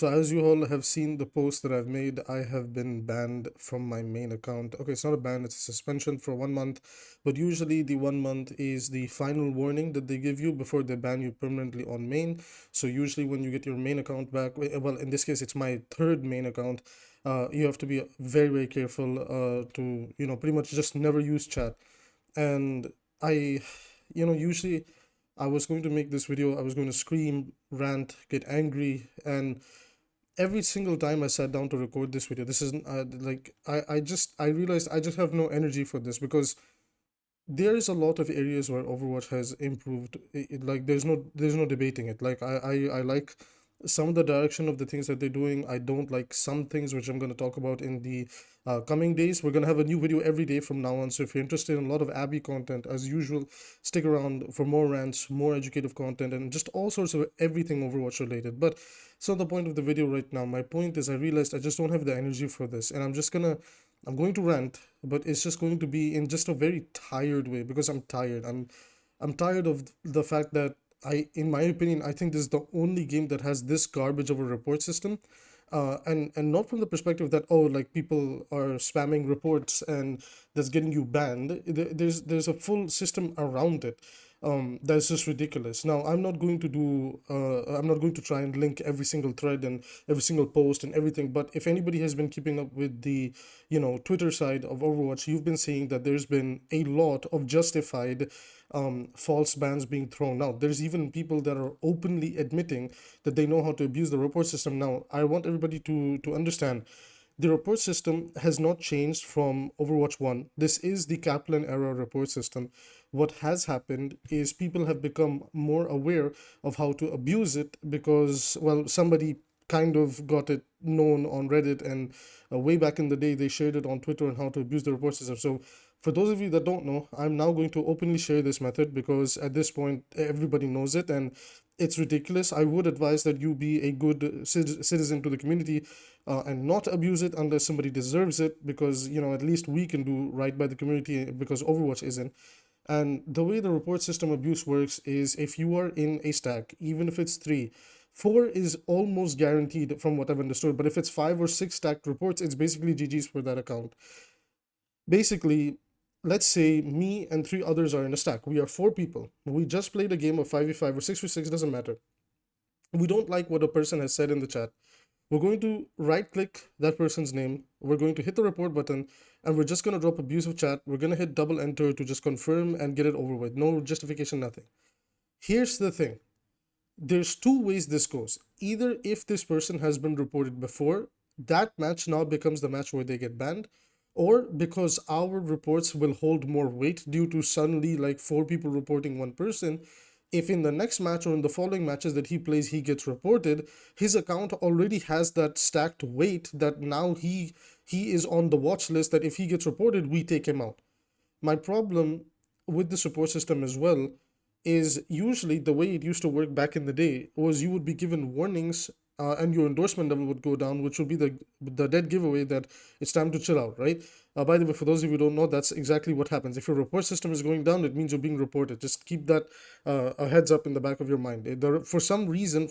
So as you all have seen the post that I've made, I have been banned from my main account. Okay, it's not a ban, it's a suspension for 1 month, but usually the 1 month is the final warning that they give you before they ban you permanently on main. So usually when you get your main account back, well, in this case, it's my third main account, you have to be very, very careful to, pretty much just never use chat. And I, usually I was going to make this video, I was going to scream, rant, get angry, and every single time I sat down to record this video, this isn't like I realized I just have no energy for this because there is a lot of areas where Overwatch has improved. Like there's no debating it. Like I like some of the direction of the things that they're doing. I don't like some things which I'm going to talk about in the coming days. We're going to have a new video every day from now on. So if you're interested in a lot of Abby content, as usual, stick around for more rants, more educative content, and just all sorts of everything Overwatch related. But it's not the point of the video right now. My point is I realized I just don't have the energy for this, and I'm going to rant, but it's just going to be in just a very tired way because I'm tired. I'm tired of the fact that in my opinion, I think this is the only game that has this garbage of a report system. And not from the perspective that, oh, like people are spamming reports and that's getting you banned. There's a full system around it. That's just ridiculous. Now, I'm not going to try and link every single thread and every single post and everything, but if anybody has been keeping up with the, Twitter side of Overwatch, you've been seeing that there's been a lot of justified false bans being thrown out. There's even people that are openly admitting that they know how to abuse the report system. Now, I want everybody to understand the report system has not changed from Overwatch 1. This is the Kaplan era report system. What has happened is people have become more aware of how to abuse it because, well, somebody kind of got it known on Reddit, and way back in the day they shared it on Twitter on how to abuse the report system. So for those of you that don't know, I'm now going to openly share this method because at this point everybody knows it and it's ridiculous. I would advise that you be a good citizen to the community and not abuse it unless somebody deserves it, because at least we can do right by the community because Overwatch isn't. And the way the report system abuse works is if you are in a stack, even if it's 3, 4 is almost guaranteed from what I've understood, but if it's 5 or 6 stacked reports, it's basically GG's for that account. Basically, let's say me and 3 others are in a stack. We are 4 people. We just played a game of 5v5 or 6v6, doesn't matter. We don't like what a person has said in the chat. We're going to right click that person's name. We're going to hit the report button and we're just going to drop abusive chat. We're going to hit double enter to just confirm and get it over with. No justification, nothing. Here's the thing. There's 2 ways this goes. Either if this person has been reported before, that match now becomes the match where they get banned, or because our reports will hold more weight due to suddenly like 4 people reporting 1 person, if in the next match or in the following matches that he plays he gets reported, his account already has that stacked weight that now he is on the watch list, that if he gets reported we take him out. My problem with the support system as well is usually the way it used to work back in the day was you would be given warnings and your endorsement level would go down, which would be the dead giveaway that it's time to chill out, right? By the way, for those of you who don't know, that's exactly what happens. If your report system is going down, it means you're being reported. Just keep that a heads up in the back of your mind. For some reason,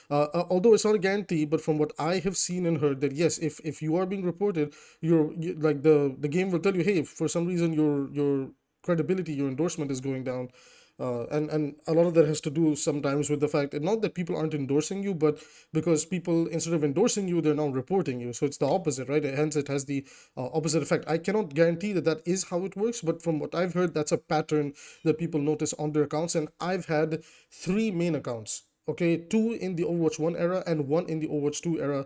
although it's not a guarantee, but from what I have seen and heard, that yes, if you are being reported, like the game will tell you, hey, if for some reason your credibility, your endorsement is going down. And a lot of that has to do sometimes with the fact that not that people aren't endorsing you, but because people, instead of endorsing you, they're now reporting you. So it's the opposite, right? Hence, it has the opposite effect. I cannot guarantee that that is how it works, but from what I've heard, that's a pattern that people notice on their accounts. And I've had 3 main accounts. Okay, 2 in the Overwatch 1 era and 1 in the Overwatch 2 era,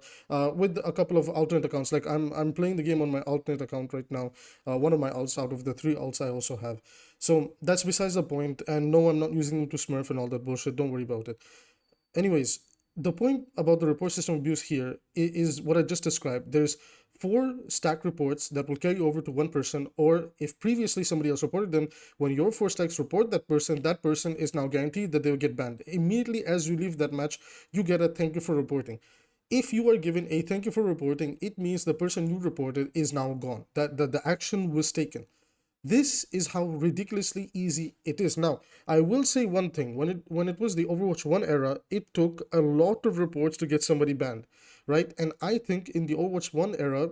with a couple of alternate accounts. Like I'm playing the game on my alternate account right now, one of my alts out of the 3 alts I also have. So that's besides the point, and no, I'm not using them to smurf and all that bullshit, don't worry about it. Anyways, the point about the report system abuse here is what I just described. There's 4 stack reports that will carry over to 1 person, or if previously somebody else reported them, when your 4 stacks report that person is now guaranteed that they'll get banned. Immediately as you leave that match, you get a thank you for reporting. If you are given a thank you for reporting, it means the person you reported is now gone. That the action was taken. This is how ridiculously easy it is. Now, I will say one thing. When it was the Overwatch 1 era, it took a lot of reports to get somebody banned, right? And I think in the Overwatch 1 era,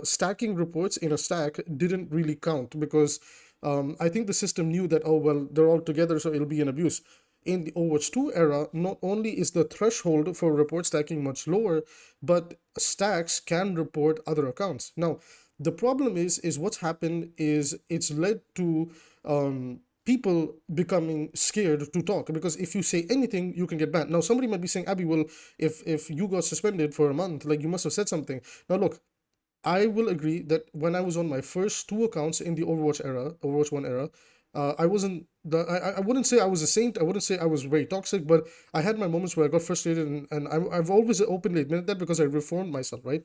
stacking reports in a stack didn't really count because I think the system knew that, oh, well, they're all together, so it'll be an abuse. In the Overwatch 2 era, not only is the threshold for report stacking much lower, but stacks can report other accounts. Now, the problem is what's happened is it's led to people becoming scared to talk, because if you say anything you can get banned. Now somebody might be saying, Abby, well, if you got suspended for a month, like, you must have said something. Now look, I will agree that when I was on my first two accounts in the Overwatch era, Overwatch 1 era, I wasn't I wouldn't say I was a saint. I wouldn't say I was very toxic, but I had my moments where I got frustrated, and I've always openly admitted that because I reformed myself, right?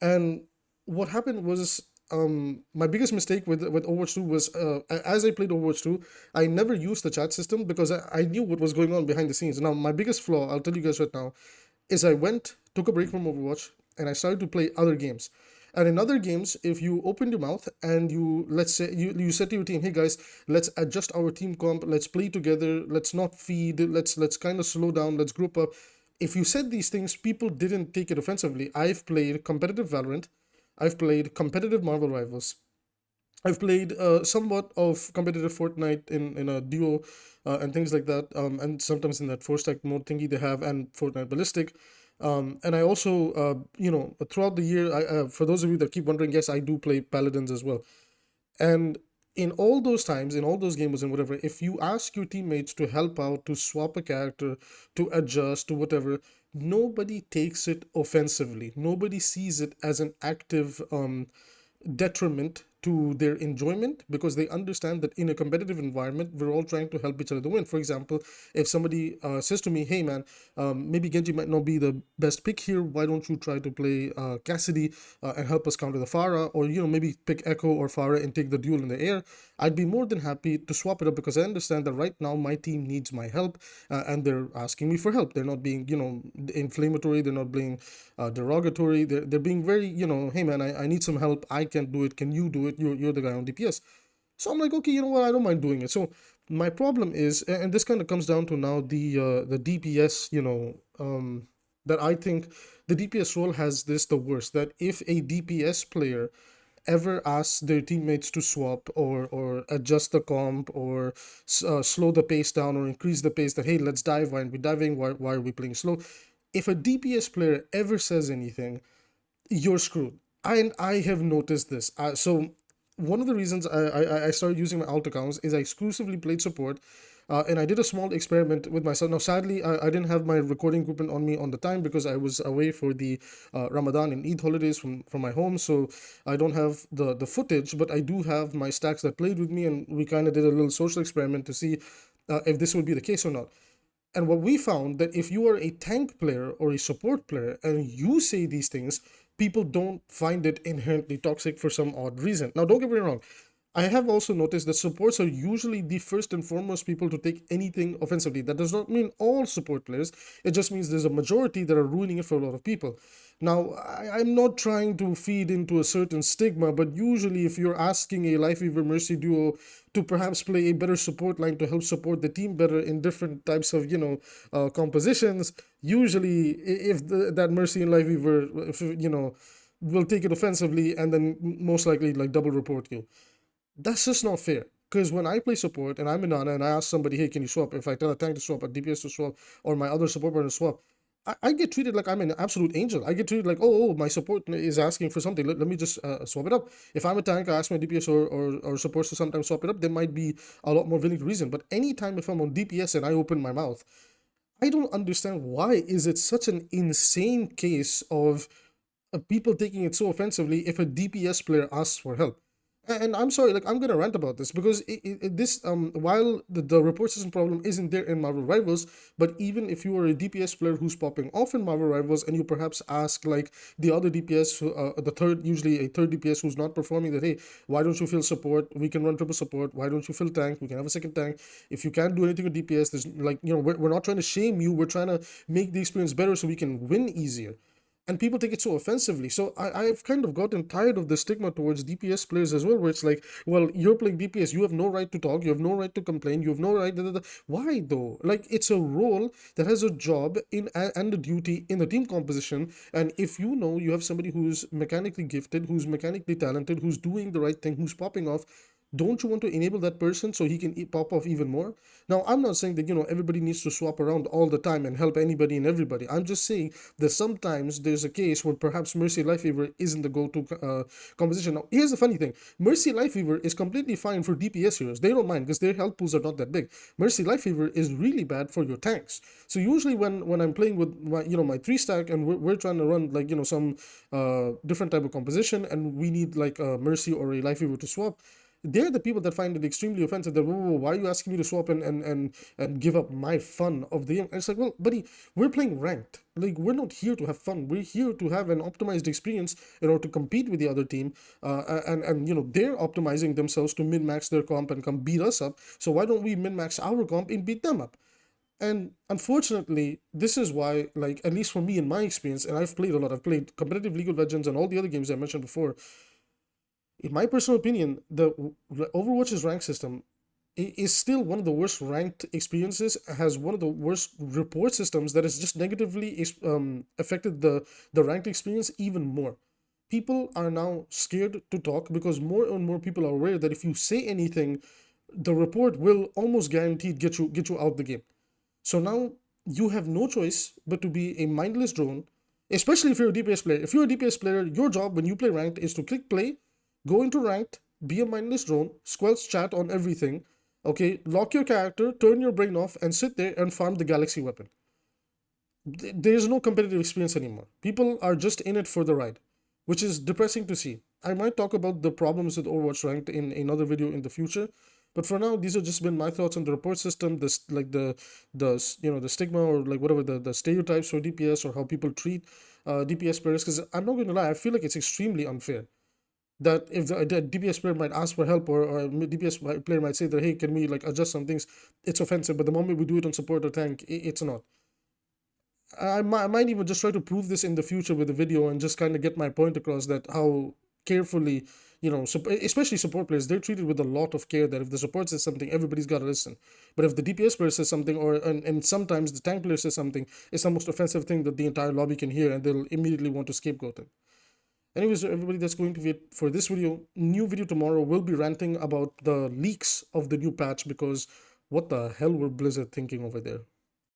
And what happened was, my biggest mistake with Overwatch 2 was, as I played Overwatch 2, I never used the chat system because I knew what was going on behind the scenes. Now, my biggest flaw, I'll tell you guys right now, is I took a break from Overwatch, and I started to play other games. And in other games, if you opened your mouth and let's say you said to your team, hey guys, let's adjust our team comp, let's play together, let's not feed, let's kind of slow down, let's group up. If you said these things, people didn't take it offensively. I've played competitive Valorant, I've played competitive Marvel Rivals, I've played somewhat of competitive Fortnite in a duo, and things like that, and sometimes in that four stack mode thingy they have, and Fortnite Ballistic. And I also, throughout the year, for those of you that keep wondering, yes, I do play Paladins as well. And in all those times, in all those games and whatever, if you ask your teammates to help out, to swap a character, to adjust, to whatever, nobody takes it offensively. Nobody sees it as an active detriment to their enjoyment, because they understand that in a competitive environment we're all trying to help each other to win. For example, if somebody says to me, hey man, maybe Genji might not be the best pick here, why don't you try to play Cassidy and help us counter the Pharah, or maybe pick Echo or Pharah and take the duel in the air, I'd be more than happy to swap it up, because I understand that right now my team needs my help, and they're asking me for help. They're not being inflammatory, they're not being derogatory, they're being very, hey man, I need some help, I can't do it, can you do it, you're the guy on DPS. So I'm like, okay, you know what, I don't mind doing it. So my problem is, and this kind of comes down to now the DPS, that I think the DPS role has the worst, that if a DPS player ever asks their teammates to swap or adjust the comp, or slow the pace down or increase the pace, that hey, let's dive, why aren't we diving, why are we playing slow, if a DPS player ever says anything, you're screwed. And I have noticed this. So one of the reasons I started using my alt accounts is I exclusively played support, and I did a small experiment with myself. Now, sadly, I didn't have my recording equipment on me on the time because I was away for the Ramadan and Eid holidays from my home, so I don't have the footage, but I do have my stacks that played with me, and we kind of did a little social experiment to see if this would be the case or not. And what we found, that if you are a tank player or a support player and you say these things, people don't find it inherently toxic for some odd reason. Now, don't get me wrong. I have also noticed that supports are usually the first and foremost people to take anything offensively. That does not mean all support players. It just means there's a majority that are ruining it for a lot of people. Now, I'm not trying to feed into a certain stigma, but usually if you're asking a 𝐓𝐈𝐈 Mercy duo to perhaps play a better support line to help support the team better in different types of, compositions, usually if that Mercy and 𝐓𝐈𝐈, if, will take it offensively and then most likely like double report you. That's just not fair. Because when I play support and I'm in Nana and I ask somebody, hey, can you swap? If I tell a tank to swap, a DPS to swap, or my other support partner to swap, I get treated like I'm an absolute angel. I get treated like, oh, my support is asking for something. Let me just swap it up. If I'm a tank, I ask my DPS or supports to sometimes swap it up, they might be a lot more willing to reason. But anytime if I'm on DPS and I open my mouth, I don't understand why is it such an insane case of people taking it so offensively if a DPS player asks for help. And I'm sorry, like, I'm gonna rant about this because this while the report system problem isn't there in Marvel Rivals, but even if you are a DPS player who's popping off in Marvel Rivals and you perhaps ask like the other DPS, the third, usually a third DPS who's not performing, that hey, why don't you fill support? We can run triple support. Why don't you fill tank? We can have a second tank. If you can't do anything with DPS, there's like, we're not trying to shame you. We're trying to make the experience better so we can win easier. and people take it so offensively. So I've kind of gotten tired of the stigma towards DPS players as well, where it's like, well, you're playing DPS, you have no right to talk, you have no right to complain, you have no right. Da, da, da. Why though? Like, it's a role that has a job in and a duty in the team composition. And if you know you have somebody who's mechanically gifted, who's mechanically talented, who's doing the right thing, who's popping off, don't you want to enable that person so he can pop off even more? Now, I'm not saying that, everybody needs to swap around all the time and help anybody and everybody. I'm just saying that sometimes there's a case where perhaps Mercy Lifeweaver isn't the go-to composition. Now, here's the funny thing. Mercy Lifeweaver is completely fine for DPS heroes. They don't mind because their health pools are not that big. Mercy Lifeweaver is really bad for your tanks. So usually when I'm playing with my 3-stack and we're trying to run like, some different type of composition, and we need like a Mercy or a Lifeweaver to swap, they're the people that find it extremely offensive. That, whoa, why are you asking me to swap and give up my fun of the game? And it's like, well, buddy, we're playing ranked. Like, we're not here to have fun. We're here to have an optimized experience in order to compete with the other team. And they're optimizing themselves to min-max their comp and come beat us up. So why don't we min-max our comp and beat them up? And unfortunately, this is why, like, at least for me in my experience, and I've played a lot. I've played competitive League of Legends and all the other games I mentioned before. In my personal opinion, the Overwatch's rank system is still one of the worst ranked experiences, has one of the worst report systems that has just negatively affected the ranked experience even more. People are now scared to talk because more and more people are aware that if you say anything, the report will almost guaranteed get you out the game. So now you have no choice but to be a mindless drone, especially if you're a DPS player. If you're a DPS player, your job when you play ranked is to click play, go into ranked, be a mindless drone, squelch chat on everything, okay, lock your character, turn your brain off, and sit there and farm the galaxy weapon. There's no competitive experience anymore. People are just in it for the ride, which is depressing to see. I might talk about the problems with Overwatch ranked in another video in the future, but for now, these have just been my thoughts on the report system, the stigma, or like whatever the stereotypes for DPS, or how people treat DPS players. Because I'm not going to lie, I feel like it's extremely unfair that if the DPS player might ask for help, or a DPS player might say that, hey, can we like adjust some things, it's offensive. But the moment we do it on support or tank, it's not. I might even just try to prove this in the future with a video and just kind of get my point across, that how carefully, especially support players, they're treated with a lot of care, that if the support says something, everybody's got to listen. But if the DPS player says something, and sometimes the tank player says something, it's the most offensive thing that the entire lobby can hear, and they'll immediately want to scapegoat it. Anyways, everybody, that's going to be it for this video. New video tomorrow. We'll be ranting about the leaks of the new patch, because what the hell were Blizzard thinking over there?